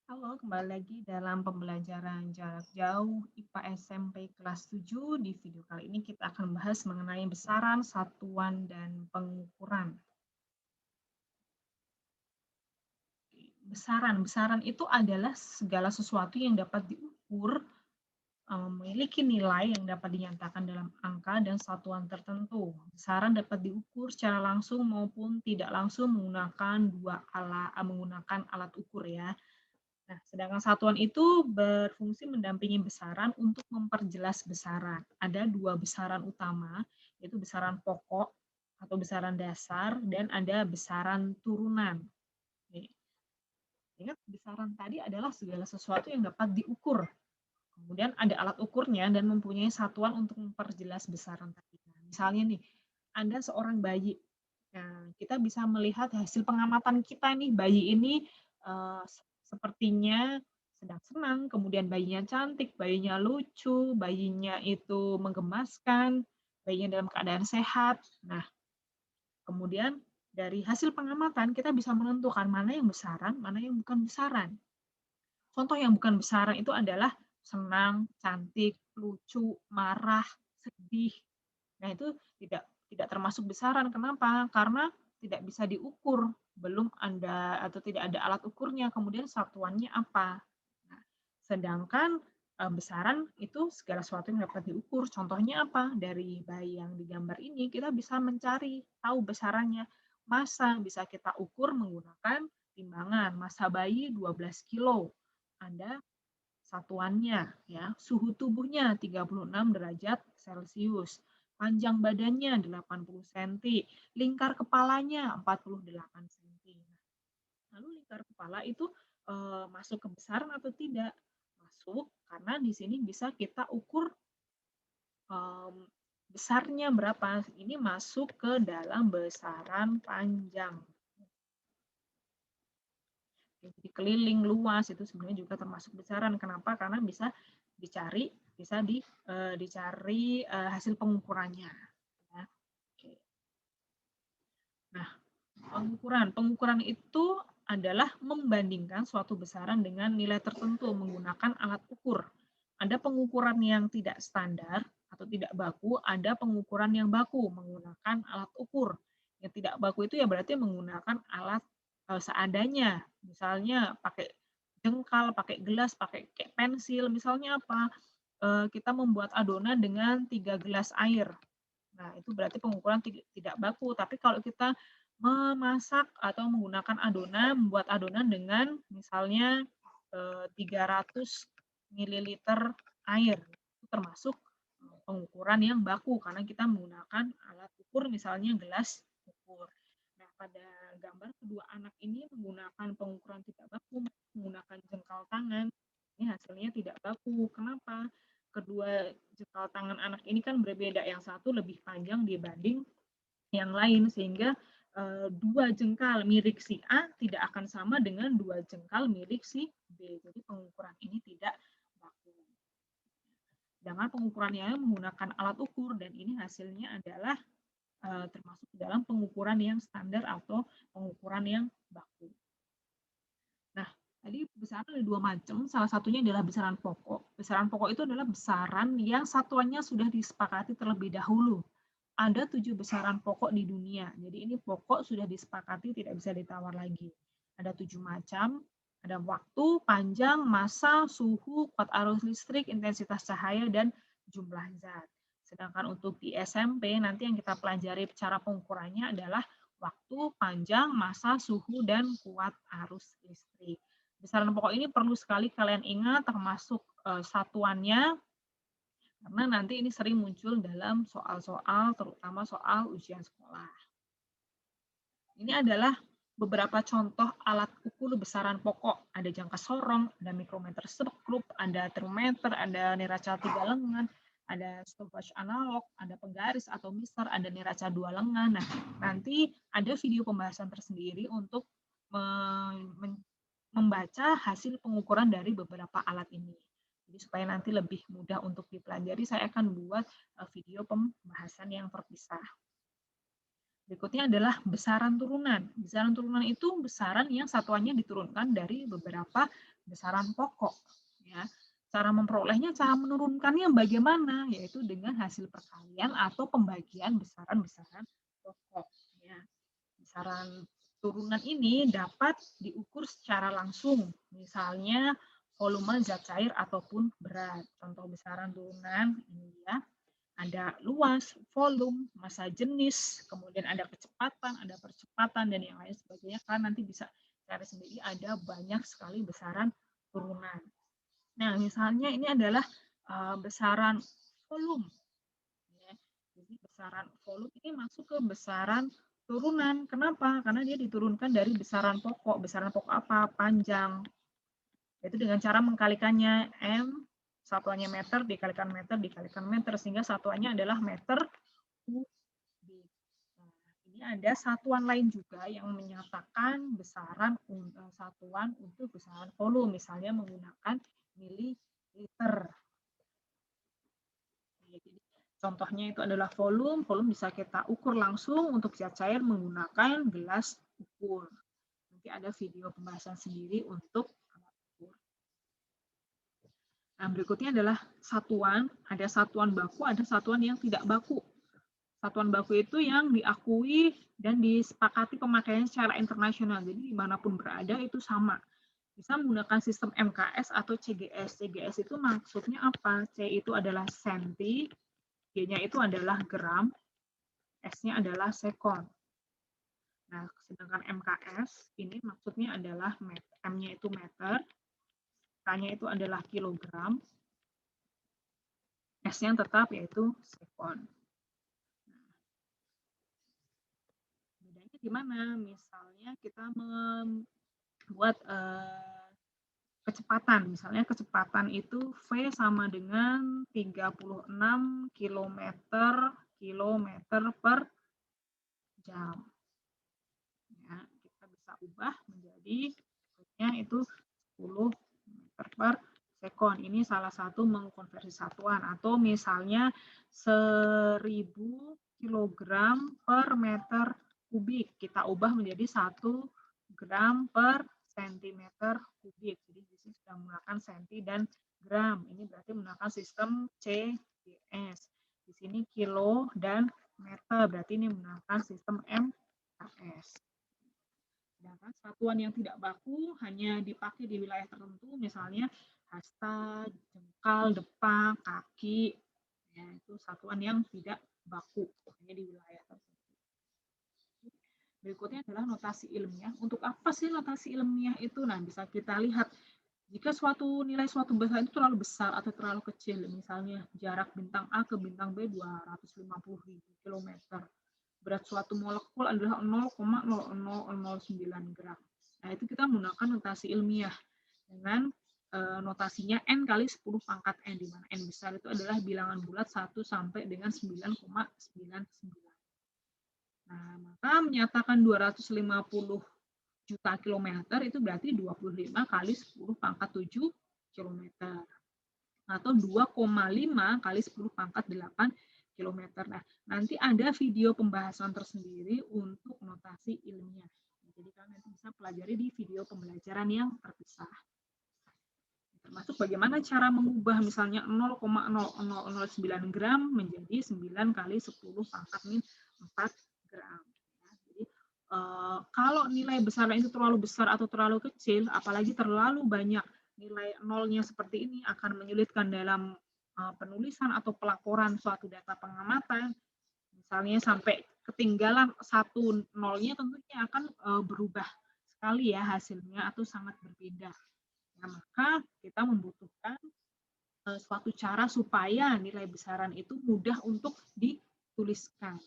Halo, kembali lagi dalam pembelajaran jarak jauh IPA SMP kelas 7. Di video kali ini kita akan membahas mengenai besaran, satuan, dan pengukuran. Besaran itu adalah segala sesuatu yang dapat diukur, memiliki nilai yang dapat dinyatakan dalam angka dan satuan tertentu. Besaran dapat diukur secara langsung maupun tidak langsung menggunakan alat ukur ya. Nah, sedangkan satuan itu berfungsi mendampingi besaran untuk memperjelas besaran. Ada dua besaran utama, yaitu besaran pokok atau besaran dasar, dan ada besaran turunan. Ingat, besaran tadi adalah segala sesuatu yang dapat diukur. Kemudian ada alat ukurnya dan mempunyai satuan untuk memperjelas besaran tadi. Misalnya nih, Anda seorang bayi. Nah, kita bisa melihat hasil pengamatan kita nih, bayi ini sepertinya sedang senang, kemudian bayinya cantik, bayinya lucu, bayinya itu menggemaskan, bayinya dalam keadaan sehat. Nah, kemudian dari hasil pengamatan kita bisa menentukan mana yang besaran, mana yang bukan besaran. Contoh yang bukan besaran itu adalah senang, cantik, lucu, marah, sedih. Nah, itu tidak termasuk besaran. Kenapa? Karena tidak bisa diukur, belum ada atau tidak ada alat ukurnya, kemudian satuannya apa. Nah, sedangkan besaran itu segala sesuatu yang dapat diukur. Contohnya apa? Dari bayi yang digambar ini kita bisa mencari tahu besarannya. Massa bisa kita ukur menggunakan timbangan. Massa bayi 12 kilo. Ada satuannya ya. Suhu tubuhnya 36 derajat Celcius. Panjang badannya 80 cm, lingkar kepalanya 48 cm. Lalu lingkar kepala itu masuk ke besaran atau tidak? Masuk, karena di sini bisa kita ukur besarnya berapa. Ini masuk ke dalam besaran panjang. Jadi keliling luas itu sebenarnya juga termasuk besaran. Kenapa? Karena bisa dicari hasil pengukurannya. Ya. Oke. Nah, pengukuran itu adalah membandingkan suatu besaran dengan nilai tertentu menggunakan alat ukur. Ada pengukuran yang tidak standar atau tidak baku, ada pengukuran yang baku menggunakan alat ukur. Yang tidak baku itu ya berarti menggunakan alat seadanya. Misalnya pakai jengkal, pakai gelas, pakai pensil. Misalnya apa? Kita membuat adonan dengan 3 gelas air. Nah, itu berarti pengukuran tidak baku. Tapi kalau kita memasak atau menggunakan adonan, membuat adonan dengan misalnya 300 mililiter air, itu termasuk pengukuran yang baku karena kita menggunakan alat ukur misalnya gelas ukur. Nah, pada gambar kedua anak ini menggunakan pengukuran tidak baku, menggunakan jengkal tangan, ini hasilnya tidak baku. Kenapa? Kedua jengkal tangan anak ini kan berbeda, yang satu lebih panjang dibanding yang lain, sehingga dua jengkal milik si A tidak akan sama dengan dua jengkal milik si B. Jadi pengukuran ini tidak baku. Sedangkan pengukurannya menggunakan alat ukur dan ini hasilnya adalah termasuk dalam pengukuran yang standar atau pengukuran yang baku. Nah, tadi besaran ada dua macam, salah satunya adalah besaran pokok. Besaran pokok itu adalah besaran yang satuannya sudah disepakati terlebih dahulu. Ada 7 besaran pokok di dunia, jadi ini pokok sudah disepakati, tidak bisa ditawar lagi. Ada 7 macam, ada waktu, panjang, massa, suhu, kuat arus listrik, intensitas cahaya, dan jumlah zat. Sedangkan untuk di SMP, nanti yang kita pelajari cara pengukurannya adalah waktu, panjang, massa, suhu, dan kuat arus listrik. Besaran pokok ini perlu sekali kalian ingat, termasuk satuannya, karena nanti ini sering muncul dalam soal-soal, terutama soal ujian sekolah. Ini adalah beberapa contoh alat ukur besaran pokok. Ada jangka sorong, ada mikrometer sekrup, ada termometer, ada neraca 3 lengan, ada stopwatch analog, ada penggaris atau mister, ada neraca 2 lengan. Nah, nanti ada video pembahasan tersendiri untuk membaca hasil pengukuran dari beberapa alat ini. Jadi supaya nanti lebih mudah untuk dipelajari, saya akan buat video pembahasan yang terpisah. Berikutnya adalah besaran turunan. Besaran turunan itu besaran yang satuannya diturunkan dari beberapa besaran pokok. Ya. Cara memperolehnya, cara menurunkannya bagaimana? Yaitu dengan hasil perkalian atau pembagian besaran-besaran pokok. Ya. Besaran turunan ini dapat diukur secara langsung, misalnya volume zat cair ataupun berat. Contoh besaran turunan ini ya. Ada luas, volume, massa jenis, kemudian ada kecepatan, ada percepatan, dan yang lain sebagainya. Kalian nanti bisa cari sendiri, ada banyak sekali besaran turunan. Nah, misalnya ini adalah besaran volume. Jadi besaran volume ini masuk ke besaran turunan. Kenapa? Karena dia diturunkan dari besaran pokok. Besaran pokok apa? Panjang. Yaitu dengan cara mengkalikannya M, satuannya meter, dikalikan meter, sehingga satuannya adalah meter kubik. Nah, ini ada satuan lain juga yang menyatakan besaran satuan untuk besaran volume, misalnya menggunakan mililiter. Jadi, contohnya itu adalah volume. Volume bisa kita ukur langsung untuk zat cair menggunakan gelas ukur. Nanti ada video pembahasan sendiri untuk Nah, berikutnya adalah satuan. Ada satuan baku, ada satuan yang tidak baku. Satuan baku itu yang diakui dan disepakati pemakaiannya secara internasional. Jadi dimanapun berada itu sama. Bisa menggunakan sistem MKS atau CGS. CGS itu maksudnya apa? C itu adalah senti, G-nya itu adalah gram, S-nya adalah sekon. Nah, sedangkan MKS ini maksudnya adalah M-nya itu meter, K-nya itu adalah kilogram, S-nya tetap yaitu sekon. Nah, bedanya gimana? Misalnya kita membuat kecepatan. Misalnya kecepatan itu V sama dengan 36 km per jam. Ya, kita bisa ubah menjadi itu 10 meter per sekon. Ini salah satu mengkonversi satuan. Atau misalnya 1000 kg per meter kubik. Kita ubah menjadi 1 gram per sentimeter kubik. Jadi di sini sudah menggunakan senti dan gram. Ini berarti menggunakan sistem CGS. Di sini kilo dan meter. Berarti ini menggunakan sistem MKS. Sedangkan satuan yang tidak baku hanya dipakai di wilayah tertentu, misalnya hasta, jengkal, depak, kaki. Ya, itu satuan yang tidak baku hanya di wilayah tertentu. Berikutnya adalah notasi ilmiah. Untuk apa sih notasi ilmiah itu? Nah, bisa kita lihat jika nilai suatu besaran itu terlalu besar atau terlalu kecil, misalnya jarak bintang A ke bintang B 250.000 km. Berat suatu molekul adalah 0,0009 gram. Nah, itu kita menggunakan notasi ilmiah dengan notasinya N kali 10 pangkat N, di mana N besar itu adalah bilangan bulat 1 sampai dengan 9,99. Nah, maka menyatakan 250 juta kilometer itu berarti 25 kali 10 pangkat 7 kilometer. Atau 2,5 kali 10 pangkat 8 kilometer. Nah, nanti ada video pembahasan tersendiri untuk notasi ilmiah. Jadi kalian nanti bisa pelajari di video pembelajaran yang terpisah. Termasuk bagaimana cara mengubah misalnya 0,0009 gram menjadi 9 kali 10 pangkat min 4 gram. Jadi kalau nilai besaran itu terlalu besar atau terlalu kecil, apalagi terlalu banyak nilai nolnya seperti ini, akan menyulitkan dalam penulisan atau pelaporan suatu data pengamatan. Misalnya sampai ketinggalan satu nolnya, tentunya akan berubah sekali ya hasilnya atau sangat berbeda. Nah, maka kita membutuhkan suatu cara supaya nilai besaran itu mudah untuk dituliskan.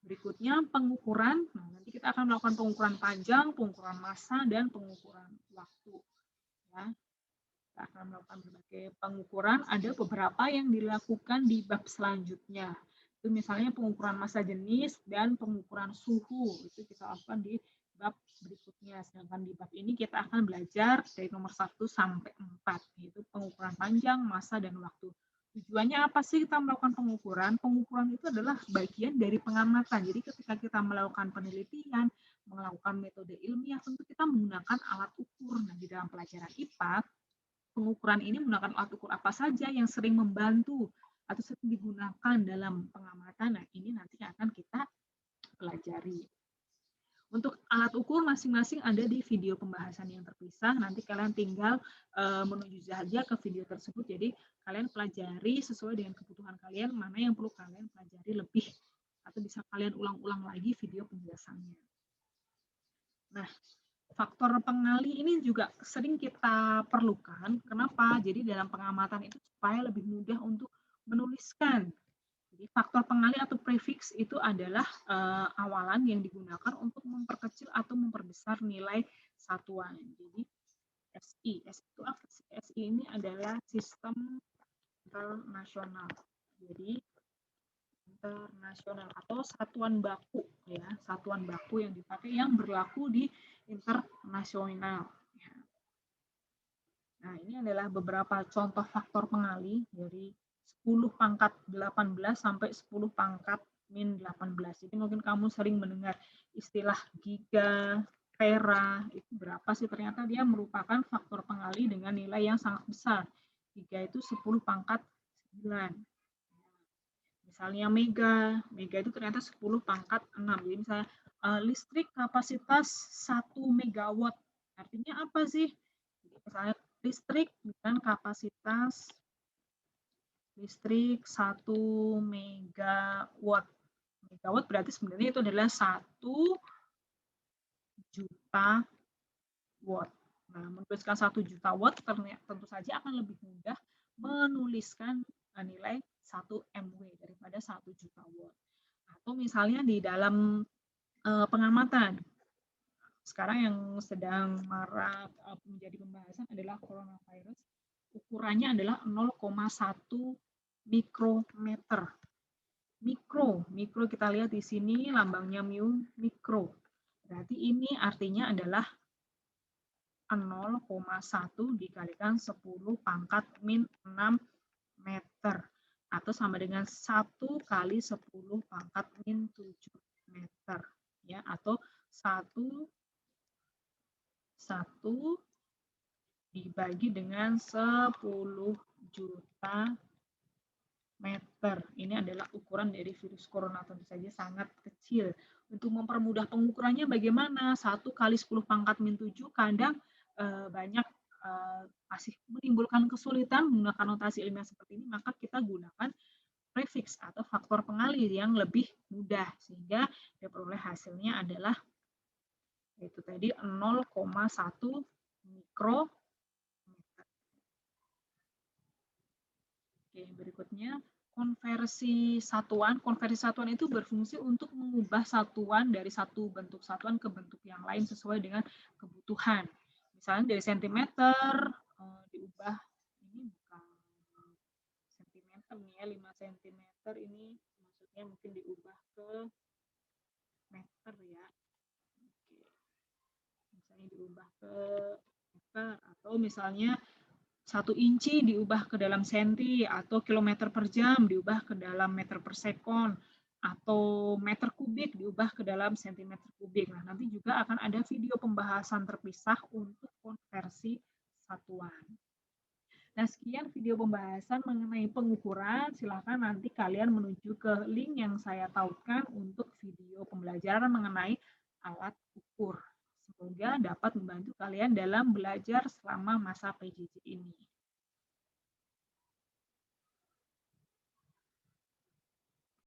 Berikutnya pengukuran. Nah, nanti kita akan melakukan pengukuran panjang, pengukuran massa, dan pengukuran waktu. Ya. Kita akan melakukan berbagai pengukuran. Ada beberapa yang dilakukan di bab selanjutnya. Itu misalnya pengukuran massa jenis dan pengukuran suhu. Itu kita lakukan di bab berikutnya. Sedangkan di bab ini kita akan belajar dari nomor 1 sampai 4. Yaitu pengukuran panjang, massa, dan waktu. Tujuannya apa sih kita melakukan pengukuran? Pengukuran itu adalah bagian dari pengamatan. Jadi ketika kita melakukan penelitian, melakukan metode ilmiah, tentu kita menggunakan alat ukur. Nah, di dalam pelajaran IPA, pengukuran ini menggunakan alat ukur apa saja yang sering membantu atau sering digunakan dalam pengamatan. Nah, ini nanti akan kita pelajari. Untuk alat ukur masing-masing ada di video pembahasan yang terpisah. Nanti kalian tinggal menuju saja ke video tersebut. Jadi kalian pelajari sesuai dengan kebutuhan kalian, mana yang perlu kalian pelajari lebih. Atau bisa kalian ulang-ulang lagi video penjelasannya. Nah, faktor pengali ini juga sering kita perlukan. Kenapa? Jadi dalam pengamatan itu supaya lebih mudah untuk menuliskan. Jadi faktor pengali atau prefix itu adalah awalan yang digunakan untuk memperkecil atau memperbesar nilai satuan. Jadi SI, itu apa sih? SI ini adalah sistem internasional. Jadi internasional atau satuan baku ya, satuan baku yang dipakai yang berlaku di internasional. Nah, ini adalah beberapa contoh faktor pengali dari 10 pangkat 18 sampai 10 pangkat min 18. Jadi mungkin kamu sering mendengar istilah giga, tera, itu berapa sih? Ternyata dia merupakan faktor pengali dengan nilai yang sangat besar. Giga itu 10 pangkat 9. Misalnya mega itu ternyata 10 pangkat 6. Jadi misalnya listrik kapasitas 1 megawatt. Artinya apa sih? Jadi misalnya listrik dengan kapasitas listrik 1 megawatt. Megawatt berarti sebenarnya itu adalah 1 juta watt. Nah, menuliskan 1 juta watt tentu saja akan lebih mudah menuliskan nilai 1 MW daripada 1 juta watt. Atau misalnya di dalam pengamatan. Sekarang yang sedang marak menjadi pembahasan adalah coronavirus. Ukurannya adalah 0,1 mikrometer. Mikro kita lihat di sini lambangnya mu, mikro. Berarti ini artinya adalah 0,1 dikalikan 10 pangkat min 6 meter. Atau sama dengan 1 kali 10 pangkat min 7 meter. Ya, atau 1 dibagi dengan 10 juta meter. Ini adalah ukuran dari virus corona, tentu saja sangat kecil. Untuk mempermudah pengukurannya bagaimana? 1 kali 10 pangkat min 7 kadang banyak masih menimbulkan kesulitan menggunakan notasi ilmiah seperti ini, maka kita gunakan prefix atau faktor pengali yang lebih mudah, sehingga diperoleh hasilnya adalah itu tadi 0,1 mikrometer. Oke, berikutnya konversi satuan. Konversi satuan itu berfungsi untuk mengubah satuan dari satu bentuk satuan ke bentuk yang lain sesuai dengan kebutuhan. Misalnya dari sentimeter diubah, ini bukan sentimeter nih ya, 5 sentimeter ini maksudnya mungkin diubah ke meter ya. Misalnya diubah ke meter, atau misalnya 1 inci diubah ke dalam senti, atau kilometer per jam diubah ke dalam meter per sekon, atau meter kubik diubah ke dalam sentimeter kubik. Nah, nanti juga akan ada video pembahasan terpisah untuk konversi satuan. Nah, sekian video pembahasan mengenai pengukuran. Silakan nanti kalian menuju ke link yang saya tautkan untuk video pembelajaran mengenai alat ukur. Semoga dapat membantu kalian dalam belajar selama masa PJJ ini.